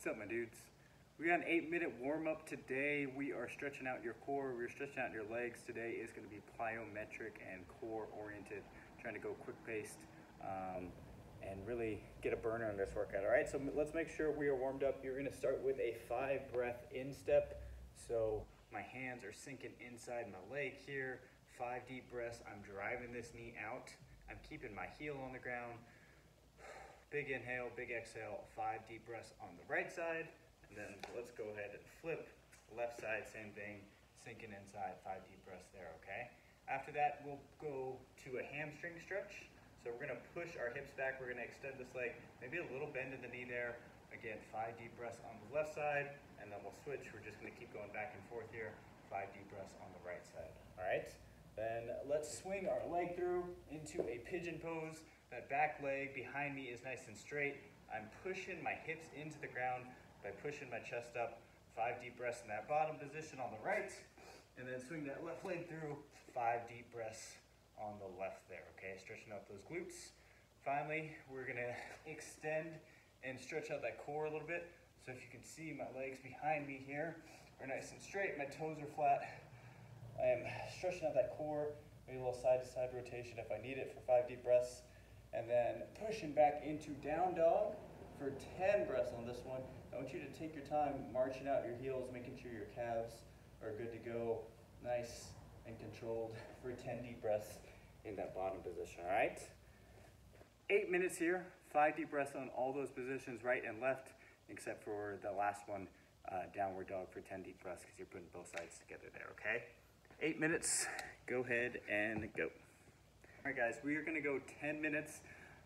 What's up, my dudes? We got an 8-minute warm-up today. We are stretching out your core. We're stretching out your legs. Today is going to be plyometric and core oriented, trying to go quick paced and really get a burner on this workout. All right, so let's make sure we are warmed up. You're going to start with a 5-breath instep. So my hands are sinking inside my leg here. 5 deep breaths. I'm driving this knee out. I'm keeping my heel on the ground. Big inhale, big exhale, 5 deep breaths on the right side. And then let's go ahead and flip. Left side, same thing, sinking inside, 5 deep breaths there, okay? After that, we'll go to a hamstring stretch. So we're gonna push our hips back. We're gonna extend this leg, maybe a little bend in the knee there. Again, 5 deep breaths on the left side, and then we'll switch. We're just gonna keep going back and forth here. 5 deep breaths on the right side, all right? Then let's swing our leg through into a pigeon pose. That back leg behind me is nice and straight. I'm pushing my hips into the ground by pushing my chest up. 5 deep breaths in that bottom position on the right. And then swing that left leg through. 5 deep breaths on the left there, okay? Stretching out those glutes. Finally, we're gonna extend and stretch out that core a little bit. So if you can see, my legs behind me here are nice and straight. My toes are flat. I am stretching out that core, maybe a little side-to-side rotation if I need it for 5 deep breaths. And then pushing back into down dog for 10 breaths on this one. I want you to take your time marching out your heels, making sure your calves are good to go, nice and controlled for 10 deep breaths in that bottom position, all right? 8 minutes here, 5 deep breaths on all those positions, right and left, except for the last one, downward dog for 10 deep breaths because you're putting both sides together there, okay? 8 minutes, go ahead and go. All right, guys, we are gonna go 10 minutes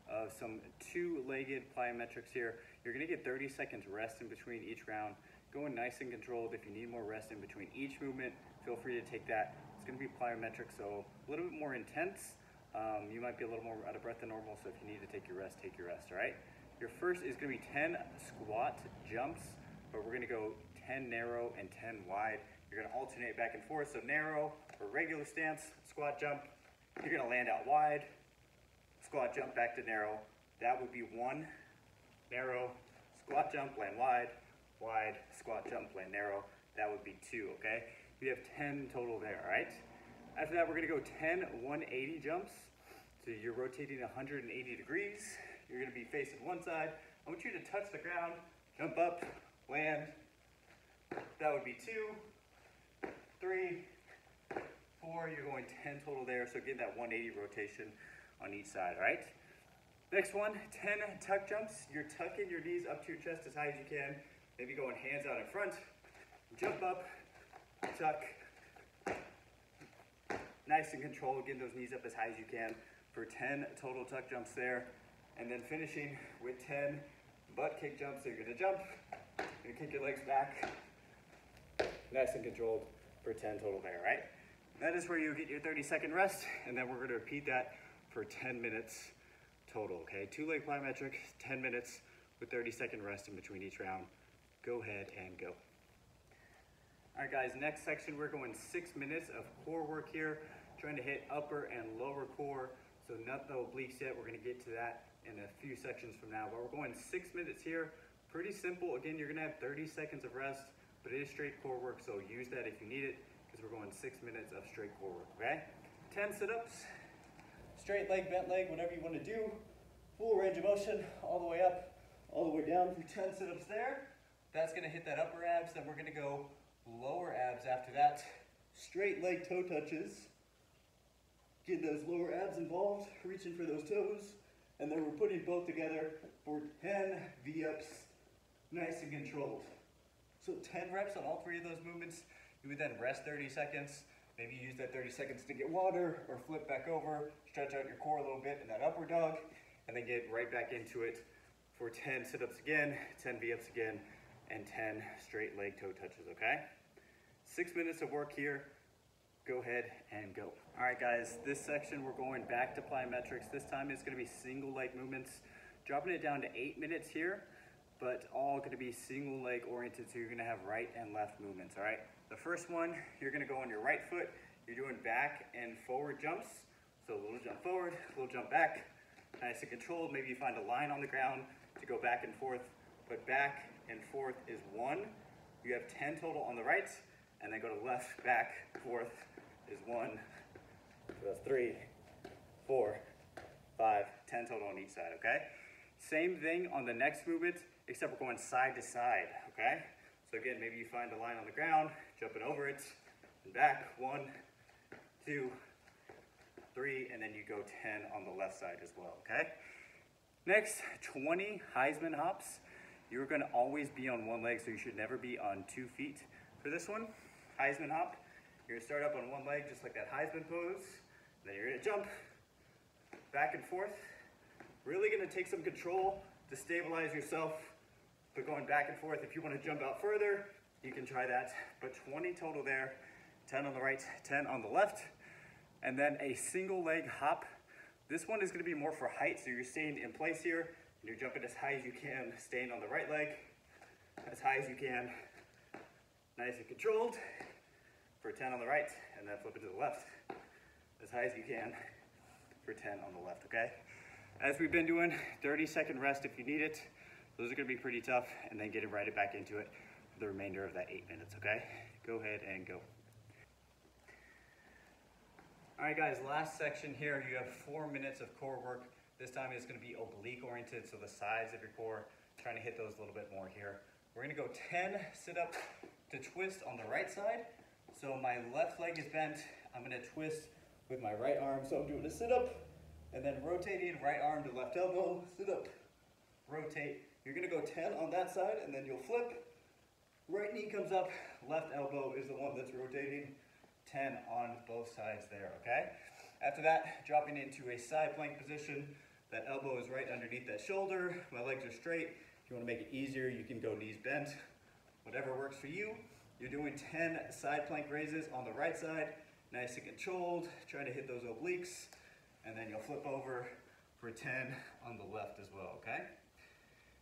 of some 2-legged plyometrics here. You're gonna get 30 seconds rest in between each round. Going nice and controlled. If you need more rest in between each movement, feel free to take that. It's gonna be plyometric, so a little bit more intense. You might be a little more out of breath than normal, so if you need to take your rest, all right? Your first is gonna be 10 squat jumps, but we're gonna go 10 narrow and 10 wide. You're gonna alternate back and forth, so narrow for regular stance, squat jump. You're gonna land out wide, squat jump back to narrow. That would be 1, narrow, squat jump, land wide, wide, squat jump, land narrow. That would be 2, okay? You have 10 total there, all right? After that, we're gonna go 10 180 jumps. So you're rotating 180 degrees. You're gonna be facing one side. I want you to touch the ground, jump up, land. That would be 2, 3, 4, you're going 10 total there, so get that 180 rotation on each side, all right? Next one, 10 tuck jumps. You're tucking your knees up to your chest as high as you can, maybe going hands out in front, jump up, tuck, nice and controlled, getting those knees up as high as you can for 10 total tuck jumps there, and then finishing with 10 butt kick jumps. So you're gonna jump, you're gonna kick your legs back, nice and controlled for 10 total there, right? That is where you get your 30-second rest, and then we're gonna repeat that for 10 minutes total, okay? 2-leg plyometric, 10 minutes with 30-second rest in between each round. Go ahead and go. All right, guys, next section, we're going 6 minutes of core work here, trying to hit upper and lower core. So not the obliques yet, we're gonna get to that in a few sections from now, but we're going 6 minutes here. Pretty simple. Again, you're gonna have 30 seconds of rest, but it is straight core work, so use that if you need it, because we're going 6 minutes of straight core work, okay? 10 sit-ups, straight leg, bent leg, whatever you want to do. Full range of motion, all the way up, all the way down for 10 sit-ups there. That's gonna hit that upper abs, then we're gonna go lower abs after that. Straight leg toe touches. Get those lower abs involved, reaching for those toes, and then we're putting both together for 10 V-ups, nice and controlled. So 10 reps on all 3 of those movements. You would then rest 30 seconds, maybe use that 30 seconds to get water or flip back over, stretch out your core a little bit in that upward dog, and then get right back into it for 10 sit-ups again, 10 V-ups again, and 10 straight leg toe touches, okay? 6 minutes of work here. Go ahead and go. All right, guys, this section we're going back to plyometrics. This time it's gonna be single leg movements, dropping it down to 8 minutes here, but all gonna be single leg oriented, so you're gonna have right and left movements, all right? The first one, you're gonna go on your right foot. You're doing back and forward jumps. So a little jump forward, a little jump back, nice and controlled. Maybe you find a line on the ground to go back and forth but back and forth is 1. You have 10 total on the right, and then go to left, back, forth is 1. So that's 3, 4, 5, 10 total on each side, okay? Same thing on the next movement, except we're going side to side, okay? So again, maybe you find a line on the ground, jumping over it, and back, 1, 2, 3, and then you go 10 on the left side as well, okay? Next, 20 Heisman hops. You're gonna always be on one leg, so you should never be on 2 feet. For this one, Heisman hop, you're gonna start up on one leg, just like that Heisman pose. Then you're gonna jump back and forth. Really gonna take some control to stabilize yourself, but going back and forth. If you wanna jump out further, you can try that. But 20 total there, 10 on the right, 10 on the left. And then a single leg hop. This one is gonna be more for height, so you're staying in place here, and you're jumping as high as you can, staying on the right leg, as high as you can, nice and controlled, for 10 on the right, and then flip it to the left, as high as you can, for 10 on the left, okay? As we've been doing, 30-second rest if you need it. Those are gonna be pretty tough, and then get right back into it for the remainder of that 8 minutes, okay? Go ahead and go. All right, guys, last section here. You have 4 minutes of core work. This time it's gonna be oblique oriented, so the sides of your core, trying to hit those a little bit more here. We're gonna go 10 sit-ups to twist on the right side. So my left leg is bent. I'm gonna twist with my right arm. So I'm doing a sit-up, and then rotating right arm to left elbow, sit-up, rotate. You're gonna go 10 on that side, and then you'll flip. Right knee comes up, left elbow is the one that's rotating. 10 on both sides there, okay? After that, dropping into a side plank position. That elbow is right underneath that shoulder. My legs are straight. If you wanna make it easier, you can go knees bent. Whatever works for you. You're doing 10 side plank raises on the right side, nice and controlled, trying to hit those obliques, and then you'll flip over for 10 on the left as well, okay?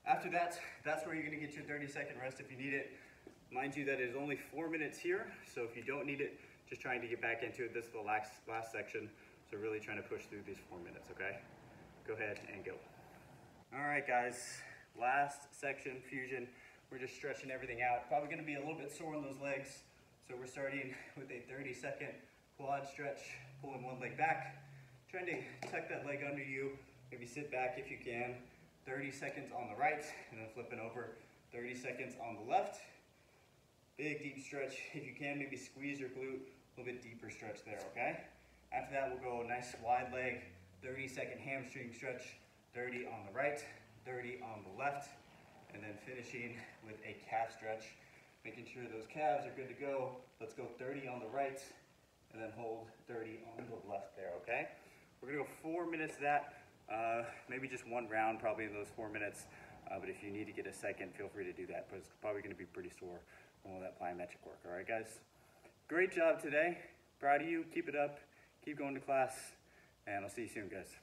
After that, that's where you're gonna get your 30-second rest if you need it. Mind you that it is only 4 minutes here, so if you don't need it, just trying to get back into it. This is the last section, so really trying to push through these 4 minutes, okay? Go ahead and go. All right, guys, last section, fusion. We're just stretching everything out. Probably gonna be a little bit sore on those legs, so we're starting with a 30-second quad stretch, pulling one leg back, trying to tuck that leg under you, maybe sit back if you can. 30 seconds on the right, and then flipping over. 30 seconds on the left. Big deep stretch. If you can, maybe squeeze your glute, a little bit deeper stretch there, okay? After that, we'll go nice wide leg, 30-second hamstring stretch, 30 on the right, 30 on the left, and then finishing with a calf stretch, making sure those calves are good to go. Let's go 30 on the right, and then hold 30 on the left there, okay? We're gonna go 4 minutes of that, maybe just one round probably in those 4 minutes, but if you need to get a second, feel free to do that, but it's probably gonna be pretty sore from all that plyometric work, all right, guys? Great job today. Proud of you. Keep it up. Keep going to class, and I'll see you soon, guys.